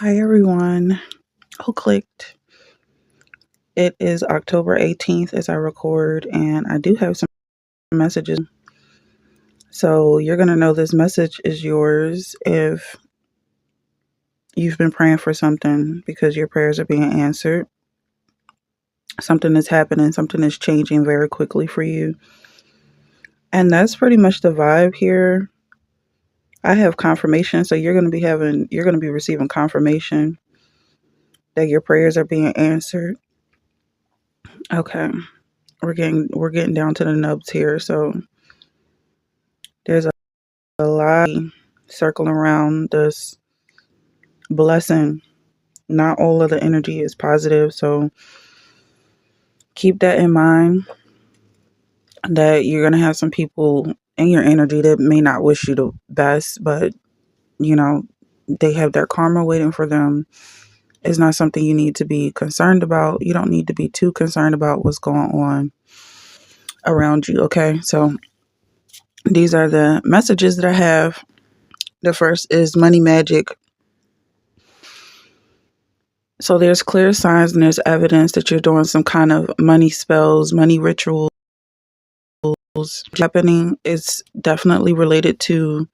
Hi everyone. Who clicked? It is October 18th as I record, and I do have some messages. So you're going to know this message is yours if you've been praying for something because your prayers are being answered. Something is happening, something is changing very quickly for you. And that's pretty much the vibe here. I have confirmation, so you're going to be receiving confirmation that your prayers are being answered. Okay. We're getting down to the nubs here. So there's a lot circling around this blessing. Not all of the energy is positive, so keep that in mind, that you're going to have some people in your energy that may not wish you the best, but you know, they have their karma waiting for them. It's not something you need to be concerned about. You don't need to be too concerned about what's going on around you, okay? So these are the messages that I have. The first is money magic. So there's clear signs and there's evidence that you're doing some kind of money spells, money rituals happening. It's definitely related to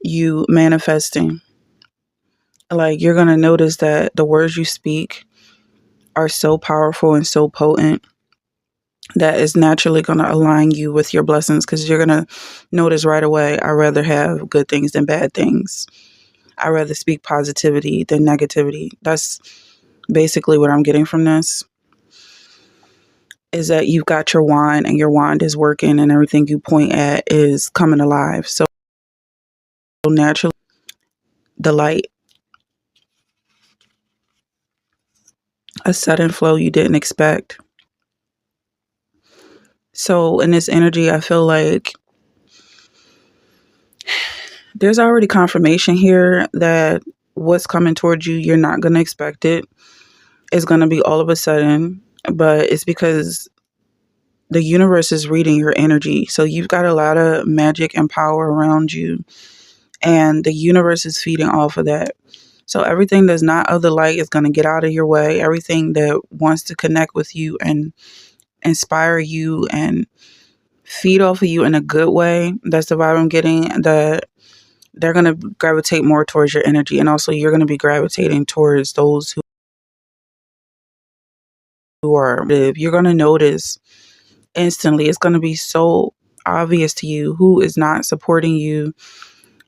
you manifesting. Like, you're going to notice that the words you speak are so powerful and so potent that is naturally going to align you with your blessings, because you're going to notice right away, I'd rather have good things than bad things. I'd rather speak positivity than negativity. That's basically what I'm getting from this. Is that you've got your wand and your wand is working and everything you point at is coming alive. So naturally, the light, a sudden flow you didn't expect. So in this energy, I feel like there's already confirmation here that what's coming towards you, you're not going to expect it. It's going to be all of a sudden, but it's because the universe is reading your energy. So you've got a lot of magic and power around you, and the universe is feeding off of that. So everything that's not of the light is going to get out of your way. Everything that wants to connect with you and inspire you and feed off of you in a good way, that's the vibe I'm getting, that they're going to gravitate more towards your energy. And also you're going to be gravitating towards those who are, you're going to notice instantly, it's going to be so obvious to you who is not supporting you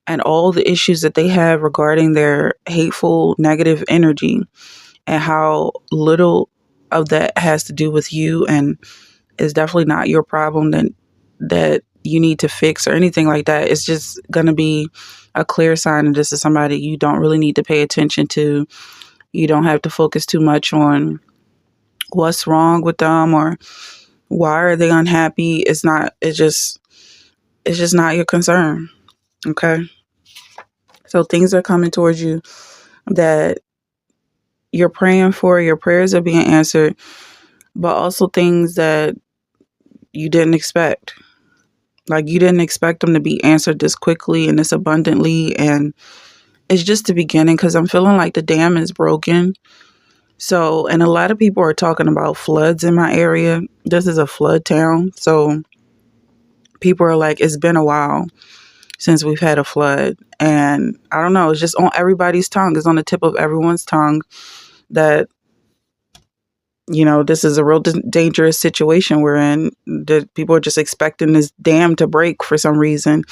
and all the issues that they have regarding their hateful, negative energy, and how little of that has to do with you and is definitely not your problem that you need to fix or anything like that. It's just going to be a clear sign that this is somebody you don't really need to pay attention to. You don't have to focus too much on what's wrong with them or why are they unhappy. It's just not your concern. Okay. So things are coming towards you that you're praying for, your prayers are being answered, but also things that you didn't expect. Like, you didn't expect them to be answered this quickly and this abundantly. And it's just the beginning, because I'm feeling like the dam is broken. So, and a lot of people are talking about floods in my area. This is a flood town. So people are like, it's been a while since we've had a flood. And I don't know, it's just on everybody's tongue. It's on the tip of everyone's tongue that, this is a real dangerous situation we're in. That people are just expecting this dam to break for some reason.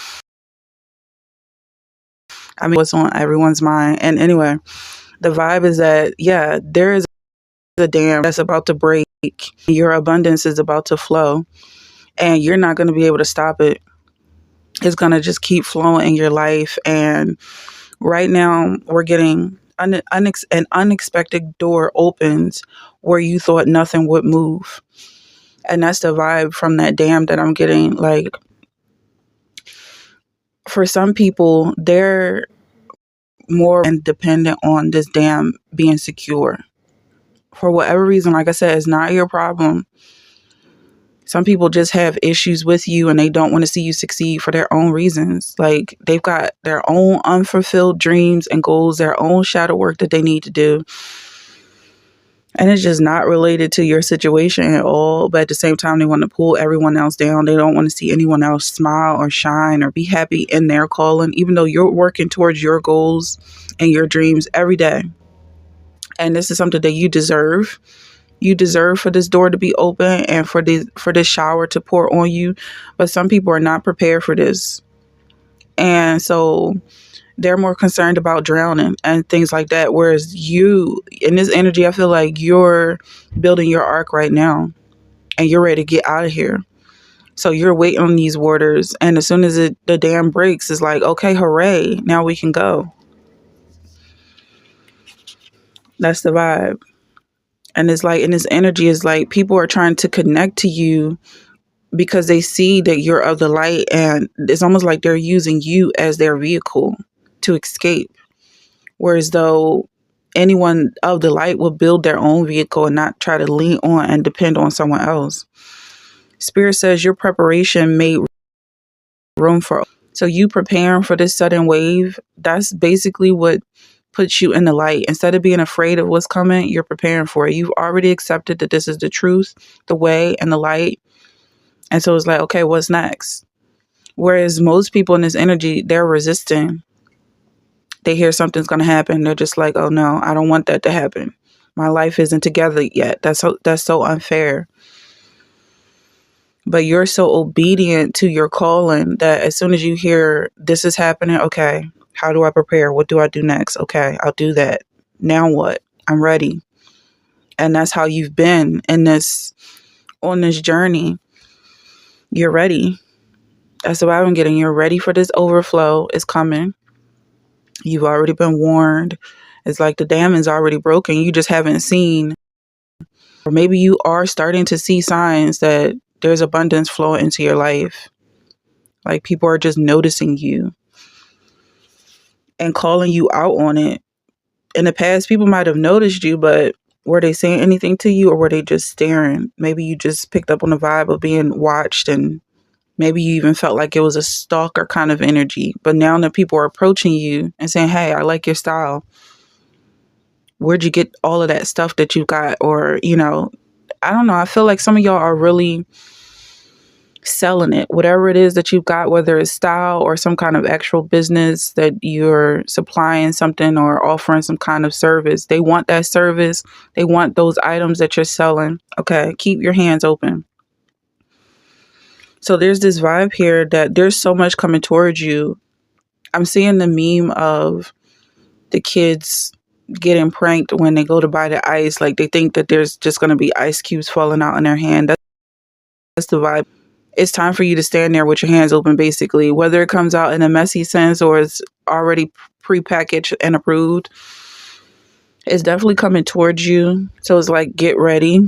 I mean, what's on everyone's mind. And anyway, the vibe is that, yeah, there is a dam that's about to break. Your abundance is about to flow, and you're not going to be able to stop it. It's going to just keep flowing in your life. And right now, we're getting an unexpected door opens where you thought nothing would move. And that's the vibe from that dam that I'm getting. Like, for some people, they're more dependent on this dam being secure. For whatever reason, like I said, it's not your problem. Some people just have issues with you and they don't want to see you succeed for their own reasons. Like they've got their own unfulfilled dreams and goals, their own shadow work that they need to do. And it's just not related to your situation at all. But at the same time, they want to pull everyone else down. They don't want to see anyone else smile or shine or be happy in their calling, even though you're working towards your goals and your dreams every day. And this is something that you deserve. You deserve for this door to be open and for this shower to pour on you. But some people are not prepared for this. And so they're more concerned about drowning and things like that. Whereas you, in this energy, I feel like you're building your ark right now and you're ready to get out of here. So you're waiting on these waters. And as soon as the dam breaks, it's like, okay, hooray, now we can go. That's the vibe. And it's like, in this energy, is like people are trying to connect to you because they see that you're of the light, and it's almost like they're using you as their vehicle to escape. Whereas though anyone of the light will build their own vehicle and not try to lean on and depend on someone else. Spirit says your preparation made room for. So you preparing for this sudden wave, that's basically what puts you in the light. Instead of being afraid of what's coming, you're preparing for it. You've already accepted that this is the truth, the way, and the light. And so it's like, okay, what's next? Whereas most people in this energy, they're resisting. They hear something's going to happen. They're just like, oh no, I don't want that to happen. My life isn't together yet. That's so unfair. But you're so obedient to your calling that as soon as you hear this is happening, okay, how do I prepare? What do I do next? Okay, I'll do that. Now what? I'm ready. And that's how you've been on this journey. You're ready. That's what I've been getting. You're ready for this overflow. It's coming. You've already been warned. It's like the dam is already broken. You just haven't seen. Or maybe you are starting to see signs that there's abundance flowing into your life. Like people are just noticing you and calling you out on it. In the past, people might have noticed you, but were they saying anything to you, or were they just staring? Maybe you just picked up on the vibe of being watched, and maybe you even felt like it was a stalker kind of energy. But now that people are approaching you and saying, hey, I like your style. Where'd you get all of that stuff that you got? Or, I don't know. I feel like some of y'all are really selling it, whatever it is that you've got, whether it's style or some kind of actual business that you're supplying something or offering some kind of service. They want that service. They want those items that you're selling. Okay, keep your hands open. So there's this vibe here that there's so much coming towards you. I'm seeing the meme of the kids getting pranked when they go to buy the ice. Like they think that there's just going to be ice cubes falling out in their hand. That's the vibe. It's time for you to stand there with your hands open, basically, whether it comes out in a messy sense or it's already prepackaged and approved. It's definitely coming towards you. So it's like, get ready.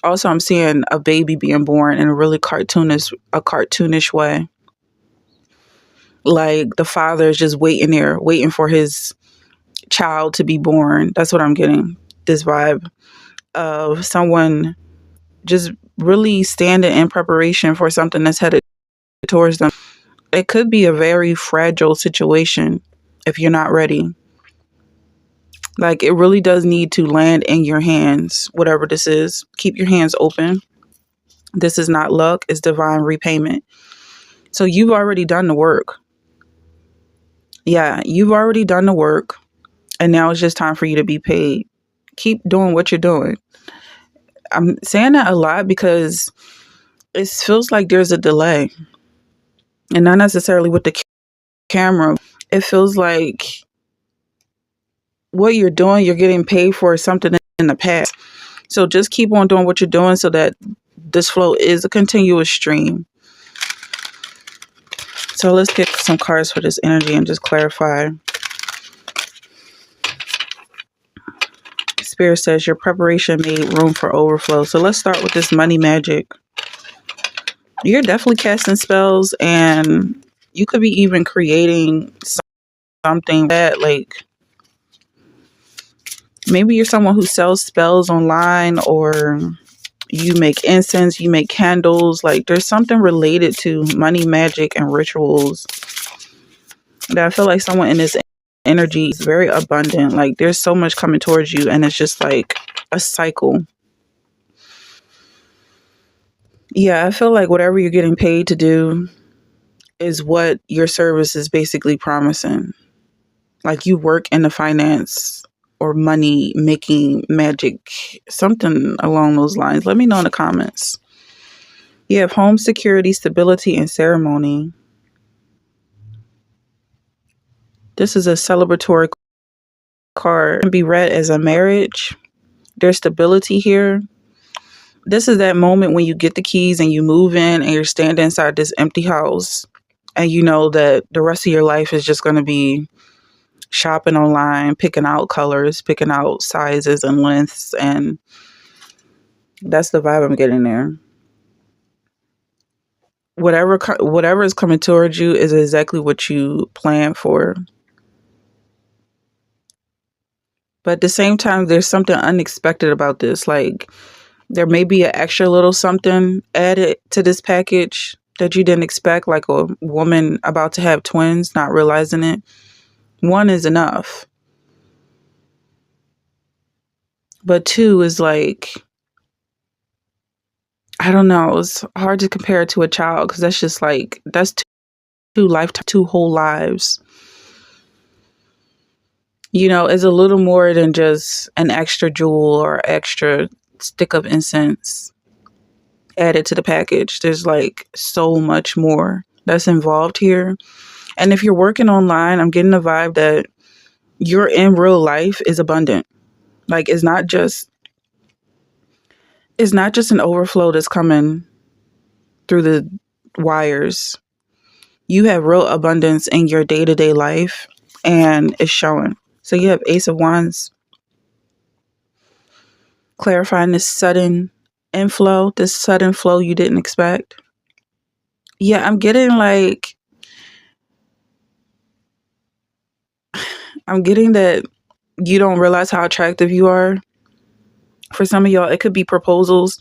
Also, I'm seeing a baby being born in a really cartoonish way. Like the father is just waiting for his child to be born. That's what I'm getting. This vibe of someone just really standing in preparation for something that's headed towards them. It could be a very fragile situation if you're not ready. Like it really does need to land in your hands, whatever this is. Keep your hands open. This is not luck, it's divine repayment. So you've already done the work. Yeah, you've already done the work. And now it's just time for you to be paid. Keep doing what you're doing. I'm saying that a lot because it feels like there's a delay. And not necessarily with the camera. It feels like what you're doing, you're getting paid for something in the past. So just keep on doing what you're doing so that this flow is a continuous stream. So let's get some cards for this energy and just clarify. Spirit says your preparation made room for overflow. So let's start with this money magic. You're definitely casting spells, and you could be even creating something that, like, maybe you're someone who sells spells online, or You make incense, you make candles. Like there's something related to money, magic, and rituals that I feel like someone in this energy is very abundant. Like there's so much coming towards you, and it's just like a cycle. Yeah, I feel like whatever you're getting paid to do is what your service is basically promising. Like you work in the finance or money making magic, something along those lines. Let me know in the comments. You have home security, stability, and ceremony. This is a celebratory card. It can be read as a marriage. There's stability here. This is that moment when you get the keys and you move in and you're standing inside this empty house and you know that the rest of your life is just going to be shopping online, picking out colors, picking out sizes and lengths, and that's the vibe I'm getting there. Whatever is coming towards you is exactly what you planned for. But at the same time, there's something unexpected about this. Like there may be an extra little something added to this package that you didn't expect, like a woman about to have twins, not realizing it. One is enough. But two is like, I don't know. It's hard to compare it to a child because that's just like, that's two whole lives. You know, it's a little more than just an extra jewel or extra stick of incense added to the package. There's like so much more that's involved here. And if you're working online, I'm getting the vibe that your in real life is abundant. Like it's not just an overflow that's coming through the wires. You have real abundance in your day-to-day life and it's showing. So you have Ace of Wands clarifying this sudden inflow, this sudden flow you didn't expect. Yeah, I'm getting that you don't realize how attractive you are. For some of y'all, it could be proposals.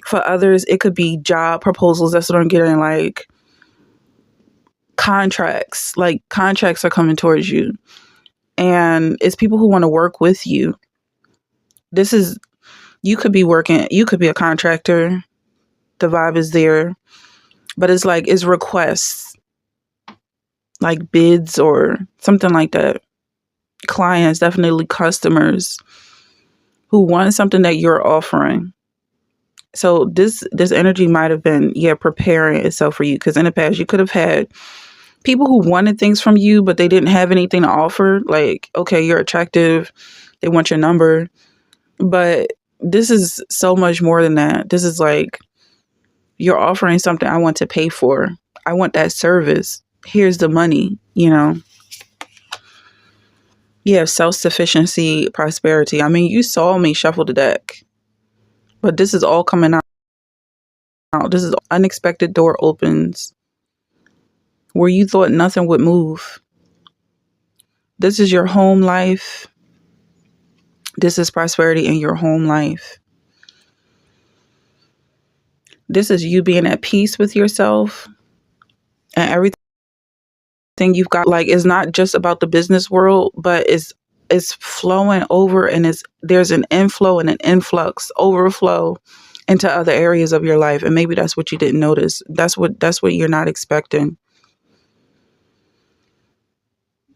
For others, it could be job proposals. That's what I'm getting. Like contracts. Like contracts are coming towards you. And it's people who want to work with you. You could be a contractor. The vibe is there. But it's like, it's requests. Like bids or something like that. Clients, definitely customers who want something that you're offering. So this energy might have been, preparing itself for you. Because in the past, you could have had people who wanted things from you, but they didn't have anything to offer. Like, okay, you're attractive. They want your number. But this is so much more than that. This is like, you're offering something I want to pay for. I want that service. Here's the money, You have self-sufficiency, prosperity. I mean, you saw me shuffle the deck. But this is all coming out. This is unexpected door opens where you thought nothing would move. This is your home life. This is prosperity in your home life. This is you being at peace with yourself and everything you've got. Like, it's not just about the business world, but it's flowing over, and there's an inflow and an influx, overflow into other areas of your life. And maybe that's what you didn't notice. That's what you're not expecting.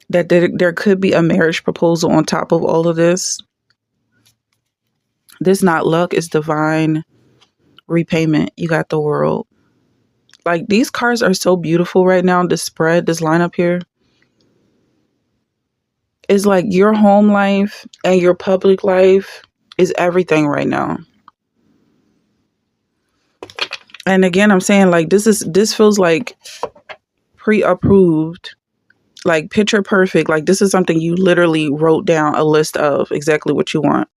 That there could be a marriage proposal on top of all of this. This not luck, is divine repayment. You got the World. Like, these cards are so beautiful right now. This spread, this line up here is like your home life and your public life is everything right now. And again, I'm saying, like, this feels like pre-approved, like picture perfect. Like, this is something you literally wrote down a list of exactly what you want.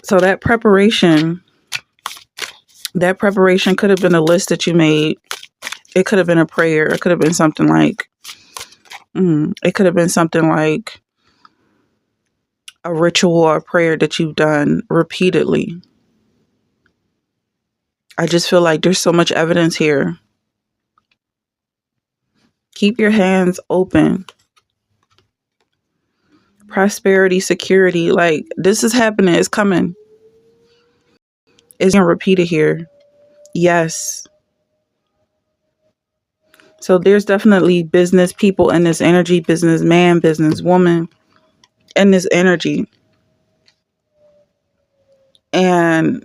So that preparation could have been a list that you made. It could have been a prayer. It could have been something like, a ritual or a prayer that you've done repeatedly. I just feel like there's so much evidence here. Keep your hands open. Prosperity, security, like this is happening. It's coming. It's gonna repeat it here. Yes. So there's definitely business people in this energy, businessman, businesswoman in this energy. And,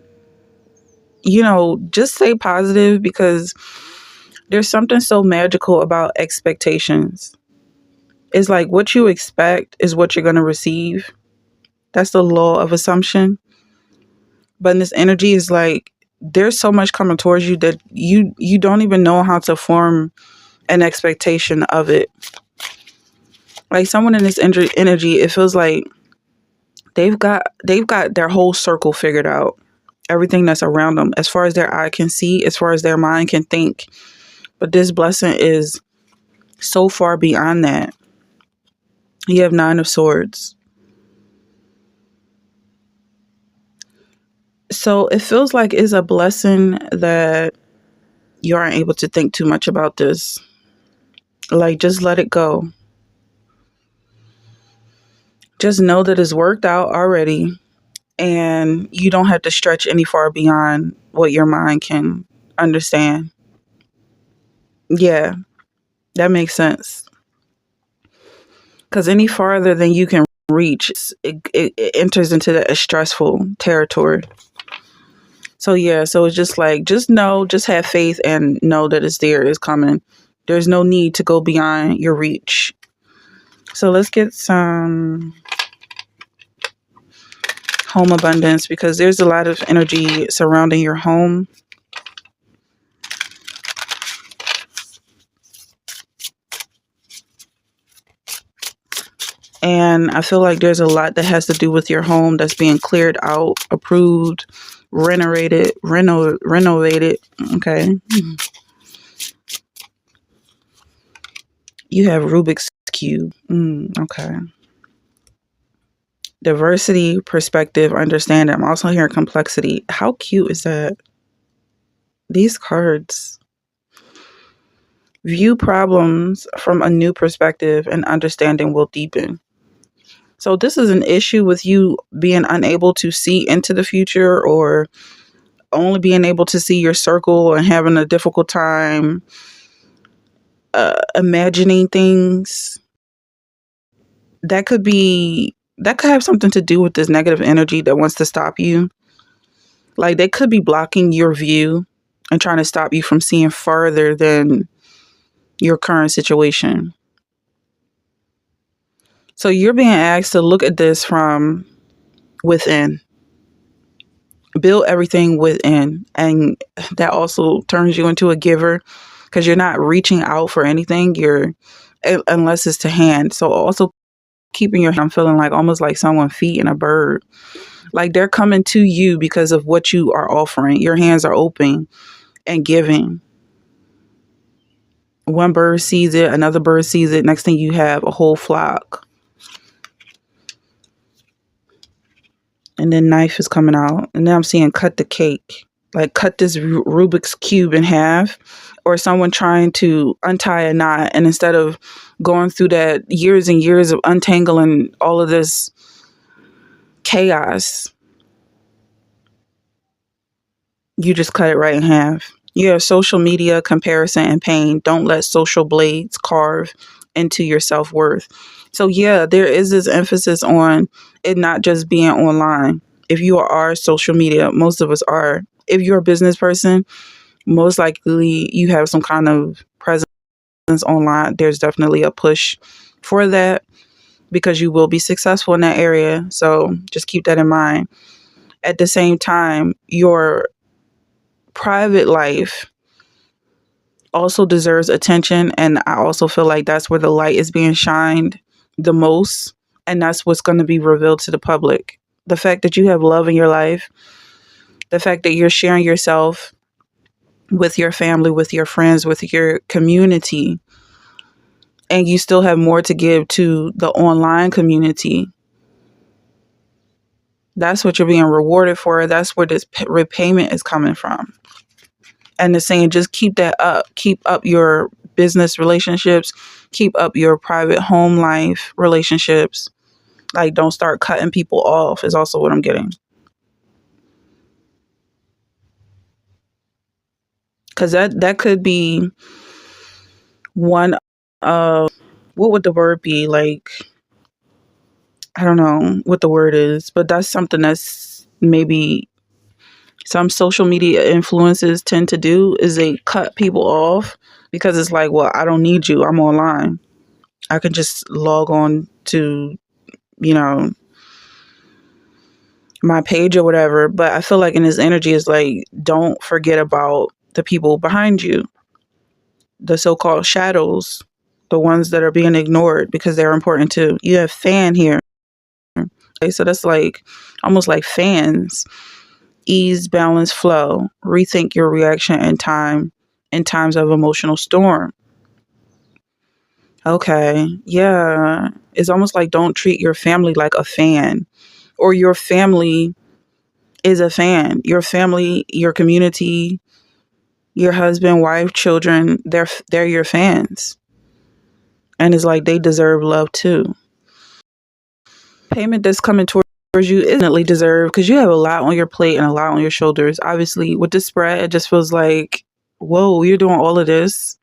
just stay positive because there's something so magical about expectations. It's like what you expect is what you're going to receive. That's the law of assumption. But in this energy is like there's so much coming towards you that you don't even know how to form an expectation of it. Like someone in this energy, it feels like they've got their whole circle figured out. Everything that's around them, as far as their eye can see, as far as their mind can think. But this blessing is so far beyond that. You have 9 of Swords. So it feels like it's a blessing that you aren't able to think too much about this. Like, just let it go. Just know that it's worked out already. And you don't have to stretch any far beyond what your mind can understand. Yeah, that makes sense. Because any farther than you can reach, it enters into that stressful territory. So yeah, so it's just like, just know, just have faith and know that it's there, it's coming. There's no need to go beyond your reach. So let's get some home abundance because there's a lot of energy surrounding your home. And I feel like there's a lot that has to do with your home that's being cleared out, approved, renovated. Okay. You have Rubik's Cube. Okay. Diversity, perspective, understanding. I'm also hearing complexity. How cute is that? These cards. View problems from a new perspective and understanding will deepen. So this is an issue with you being unable to see into the future or only being able to see your circle and having a difficult time imagining things. That could have something to do with this negative energy that wants to stop you. Like they could be blocking your view and trying to stop you from seeing further than your current situation. So you're being asked to look at this from within. Build everything within. And that also turns you into a giver because you're not reaching out for anything. Unless it's to hand. So also keeping your hand, I'm feeling like almost like someone feeding a bird. Like they're coming to you because of what you are offering. Your hands are open and giving. One bird sees it, another bird sees it. Next thing you have a whole flock. And then knife is coming out. And then I'm seeing cut the cake. Like cut this Rubik's Cube in half. Or someone trying to untie a knot. And instead of going through that years and years of untangling all of this chaos, you just cut it right in half. Yeah, social media, comparison, and pain. Don't let social blades carve into your self-worth. So yeah, there is this emphasis on it not just being online. If you are social media, most of us are. If you're a business person, most likely you have some kind of presence online. There's definitely a push for that because you will be successful in that area. So just keep that in mind. At the same time, your private life also deserves attention. And I also feel like that's where the light is being shined the most. And that's what's going to be revealed to the public. The fact that you have love in your life, the fact that you're sharing yourself with your family, with your friends, with your community, and you still have more to give to the online community. That's what you're being rewarded for. That's where this repayment is coming from. And it's saying just keep that up. Keep up your business relationships. Keep up your private home life relationships. Like, don't start cutting people off is also what I'm getting. Because that could be one of, what would the word be? Like, I don't know what the word is, but that's something that's maybe some social media influencers tend to do, is they cut people off because it's like, well, I don't need you. I'm online. I can just log on to, you know, my page or whatever. But I feel like in his energy is like, don't forget about the people behind you, the so-called shadows, the ones that are being ignored because they're important too. You have fan here. Okay, so that's like almost like fans. Ease, balance, flow. Rethink your reaction and time in times of emotional storm. Okay. Yeah. It's almost like don't treat your family like a fan, or your family is a fan. Your family, your community, your husband, wife, children, they're your fans. And it's like they deserve love too. Payment that's coming towards you is definitely deserved because you have a lot on your plate and a lot on your shoulders. Obviously, with this spread, it just feels like, whoa, you're doing all of this.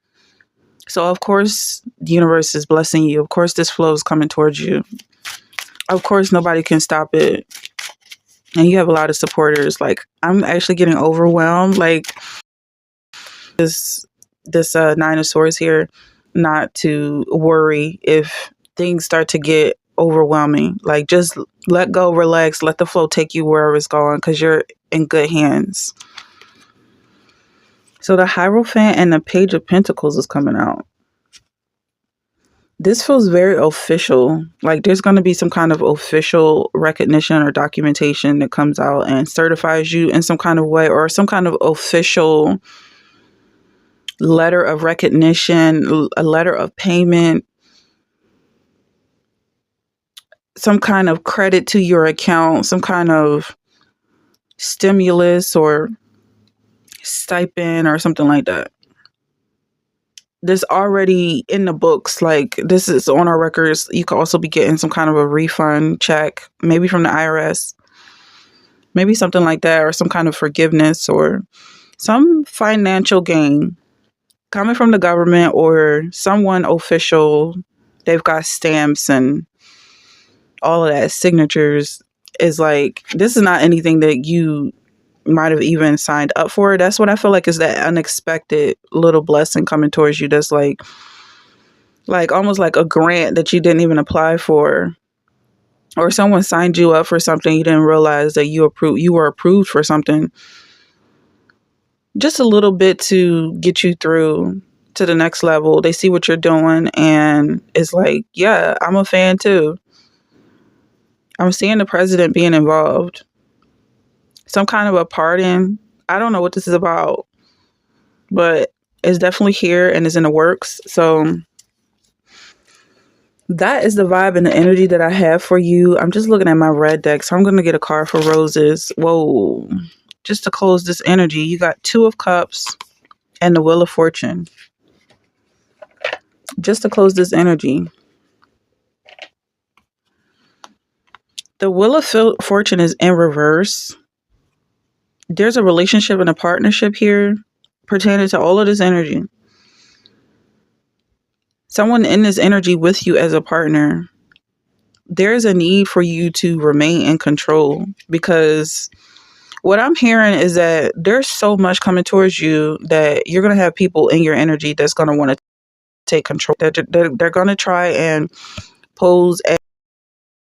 So, of course, the universe is blessing you. Of course, this flow is coming towards you. Of course, nobody can stop it. And you have a lot of supporters. Like, I'm actually getting overwhelmed. Like, this Nine of Swords here, not to worry if things start to get overwhelming. Like, just let go, relax, let the flow take you wherever it's going because you're in good hands. So the Hierophant and the Page of Pentacles is coming out. This feels very official. Like, there's going to be some kind of official recognition or documentation that comes out and certifies you in some kind of way, or some kind of official letter of recognition, a letter of payment, some kind of credit to your account, some kind of stimulus or stipend or something like that. This already in the books. Like, this is on our records. You could also be getting some kind of a refund check, maybe from the IRS, maybe something like that, or some kind of forgiveness or some financial gain coming from the government or someone official. They've got stamps and all of that, signatures. Is like, this is not anything that you might have even signed up for. That's what I feel like is that unexpected little blessing coming towards you. That's like almost like a grant that you didn't even apply for, or someone signed you up for something you didn't realize that you were approved for something. Just a little bit to get you through to the next level. They see what you're doing and it's like, yeah, I'm a fan too. I'm seeing the president being involved. Some kind of a pardon. I don't know what this is about, but it's definitely here and is in the works. So that is the vibe and the energy that I have for you. I'm just looking at my red deck, so I'm going to get a card for roses. Whoa. Just to close this energy, you got Two of Cups and the Wheel of Fortune. Just to close this energy. The Wheel of Fortune is in reverse. There's a relationship and a partnership here pertaining to all of this energy. Someone in this energy with you as a partner. There's a need for you to remain in control, because what I'm hearing is that there's so much coming towards you that you're going to have people in your energy that's going to want to take control. They're going to try and pose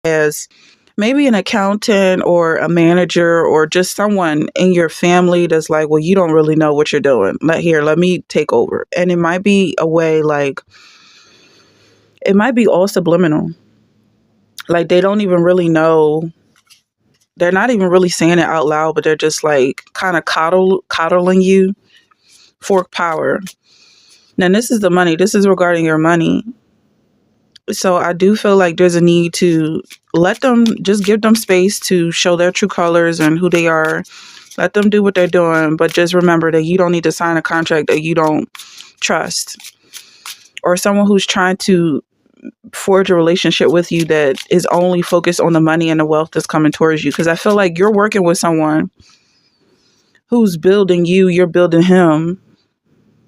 as maybe an accountant or a manager or just someone in your family that's like, well, you don't really know what you're doing. Let me take over. And it might be a way, like, it might be all subliminal. Like, they don't even really know. They're not even really saying it out loud, but they're just like kind of coddling you for power. Now, this is the money. This is regarding your money. So I do feel like there's a need to let them, just give them space to show their true colors and who they are. Let them do what they're doing, but just remember that you don't need to sign a contract that you don't trust, or someone who's trying to forge a relationship with you that is only focused on the money and the wealth that's coming towards you. Because I feel like you're working with someone who's building you, you're building him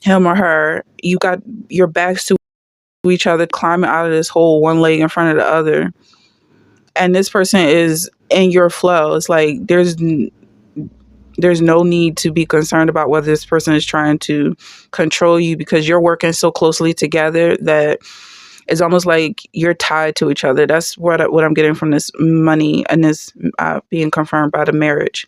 or her. You got your backs to each other, climbing out of this hole, one leg in front of the other. And this person is in your flow. It's like there's no need to be concerned about whether this person is trying to control you, because you're working so closely together that it's almost like you're tied to each other. That's what I'm getting from this money and this being confirmed by the marriage.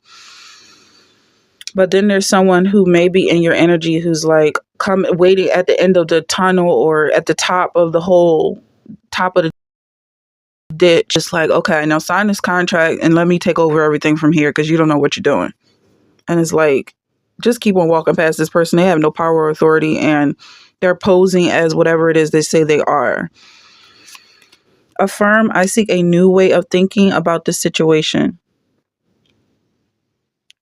But then there's someone who may be in your energy who's like waiting at the end of the tunnel or at the top of the hole, top of the ditch, just like, okay, now sign this contract and let me take over everything from here because you don't know what you're doing. And it's like, just keep on walking past this person. They have no power or authority, and they're posing as whatever it is they say they are. Affirm, I seek a new way of thinking about this situation.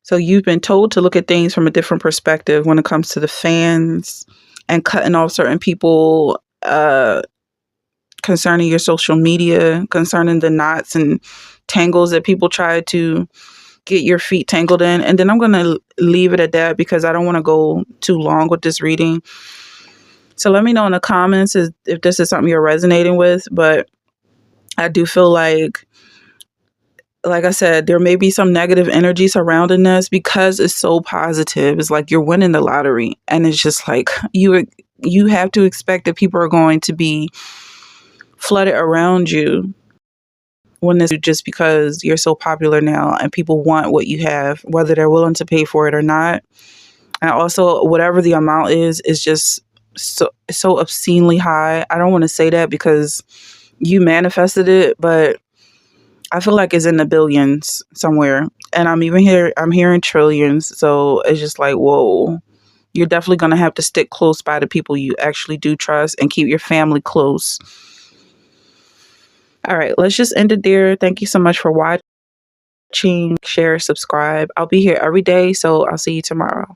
So you've been told to look at things from a different perspective when it comes to the fans and cutting off certain people, concerning your social media, concerning the knots and tangles that people try to get your feet tangled in. And then I'm going to leave it at that because I don't want to go too long with this reading. So let me know in the comments if this is something you're resonating with. But I do feel like I said, there may be some negative energy surrounding this because it's so positive. It's like you're winning the lottery. And it's just like you have to expect that people are going to be flooded around you when this, just because you're so popular now and people want what you have, whether they're willing to pay for it or not. And also, whatever the amount is just so obscenely high. I don't want to say that because you manifested it, but I feel like it's in the billions somewhere. And I'm hearing trillions. So it's just like, whoa, you're definitely going to have to stick close by the people you actually do trust and keep your family close. All right, let's just end it there. Thank you so much for watching. Share, subscribe. I'll be here every day, so I'll see you tomorrow.